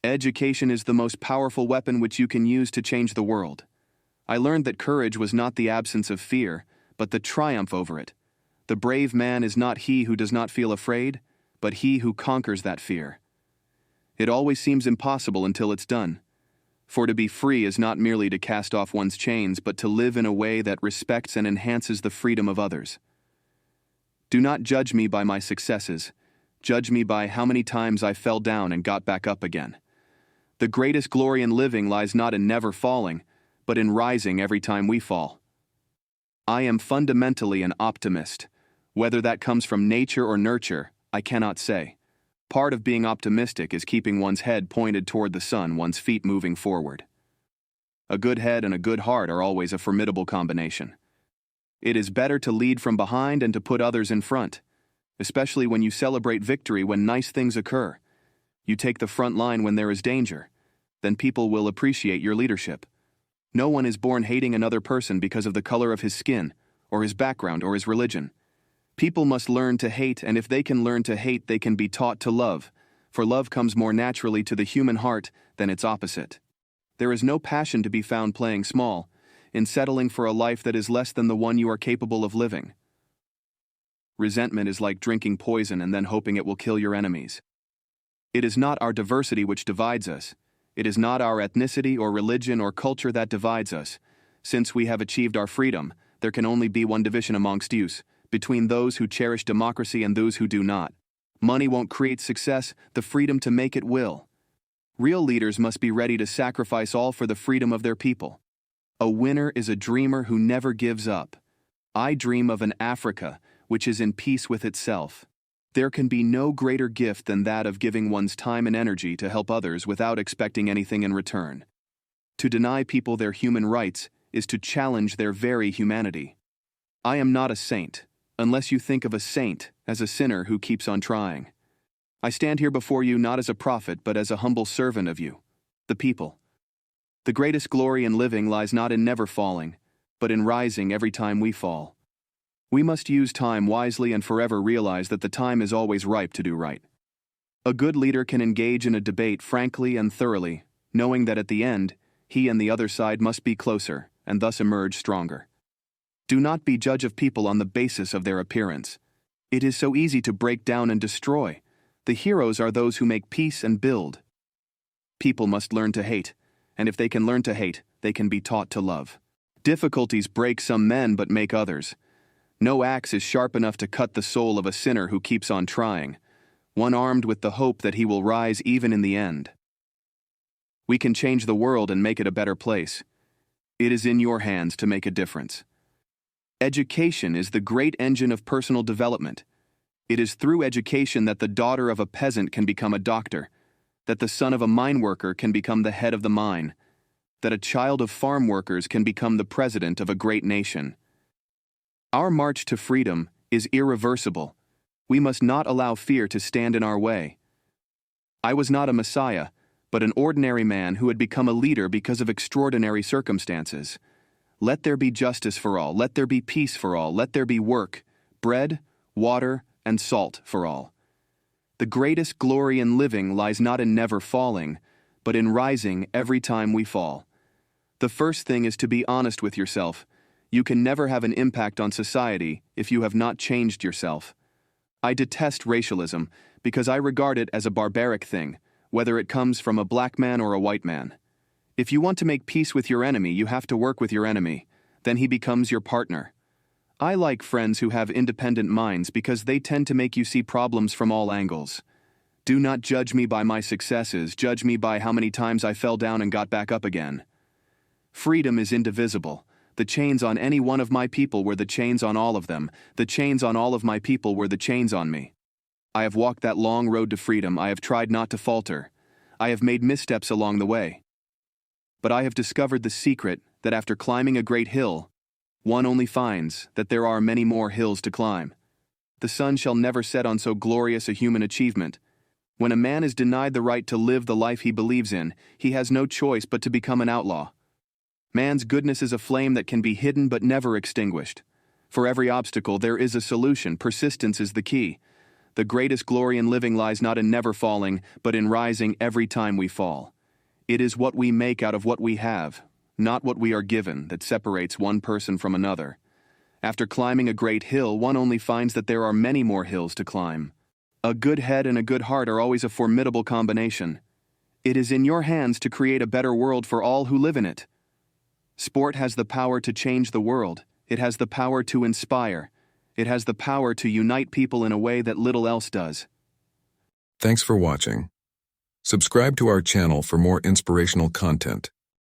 Education is the most powerful weapon which you can use to change the world. I learned that courage was not the absence of fear, but the triumph over it. The brave man is not he who does not feel afraid, but he who conquers that fear. It always seems impossible until it's done. For to be free is not merely to cast off one's chains, but to live in a way that respects and enhances the freedom of others. Do not judge me by my successes. Judge me by how many times I fell down and got back up again. The greatest glory in living lies not in never falling, but in rising every time we fall. I am fundamentally an optimist. Whether that comes from nature or nurture, I cannot say. Part of being optimistic is keeping one's head pointed toward the sun, one's feet moving forward. A good head and a good heart are always a formidable combination. It is better to lead from behind and to put others in front, especially when you celebrate victory when nice things occur. You take the front line when there is danger, then people will appreciate your leadership. No one is born hating another person because of the color of his skin, or his background, or his religion. People must learn to hate, and if they can learn to hate, they can be taught to love, for love comes more naturally to the human heart than its opposite. There is no passion to be found playing small, in settling for a life that is less than the one you are capable of living. Resentment is like drinking poison and then hoping it will kill your enemies. It is not our diversity which divides us. It is not our ethnicity or religion or culture that divides us. Since we have achieved our freedom, there can only be one division amongst us, between those who cherish democracy and those who do not. Money won't create success, the freedom to make it will. Real leaders must be ready to sacrifice all for the freedom of their people. A winner is a dreamer who never gives up. I dream of an Africa which is in peace with itself. There can be no greater gift than that of giving one's time and energy to help others without expecting anything in return. To deny people their human rights is to challenge their very humanity. I am not a saint, unless you think of a saint as a sinner who keeps on trying. I stand here before you not as a prophet but as a humble servant of you, the people. The greatest glory in living lies not in never falling, but in rising every time we fall. We must use time wisely and forever realize that the time is always ripe to do right. A good leader can engage in a debate frankly and thoroughly, knowing that at the end, he and the other side must be closer, and thus emerge stronger. Do not be judge of people on the basis of their appearance. It is so easy to break down and destroy. The heroes are those who make peace and build. People must learn to hate, and if they can learn to hate, they can be taught to love. Difficulties break some men but make others. No axe is sharp enough to cut the soul of a sinner who keeps on trying, one armed with the hope that he will rise even in the end. We can change the world and make it a better place. It is in your hands to make a difference. Education is the great engine of personal development. It is through education that the daughter of a peasant can become a doctor, that the son of a mine worker can become the head of the mine, that a child of farm workers can become the president of a great nation. Our march to freedom is irreversible. We must not allow fear to stand in our way. I was not a messiah, but an ordinary man who had become a leader because of extraordinary circumstances. Let there be justice for all, let there be peace for all, let there be work, bread, water, and salt for all. The greatest glory in living lies not in never falling, but in rising every time we fall. The first thing is to be honest with yourself. You can never have an impact on society if you have not changed yourself. I detest racialism because I regard it as a barbaric thing, whether it comes from a black man or a white man. If you want to make peace with your enemy, you have to work with your enemy. Then he becomes your partner. I like friends who have independent minds because they tend to make you see problems from all angles. Do not judge me by my successes, judge me by how many times I fell down and got back up again. Freedom is indivisible. The chains on any one of my people were the chains on all of them. The chains on all of my people were the chains on me. I have walked that long road to freedom. I have tried not to falter. I have made missteps along the way. But I have discovered the secret that after climbing a great hill, one only finds that there are many more hills to climb. The sun shall never set on so glorious a human achievement. When a man is denied the right to live the life he believes in, he has no choice but to become an outlaw. Man's goodness is a flame that can be hidden but never extinguished. For every obstacle there is a solution. Persistence is the key. The greatest glory in living lies not in never falling, but in rising every time we fall. It is what we make out of what we have, not what we are given, that separates one person from another. After climbing a great hill, one only finds that there are many more hills to climb. A good head and a good heart are always a formidable combination. It is in your hands to create a better world for all who live in it. Sport has the power to change the world. It has the power to inspire. It has the power to unite people in a way that little else does. Thanks for watching. Subscribe to our channel for more inspirational content.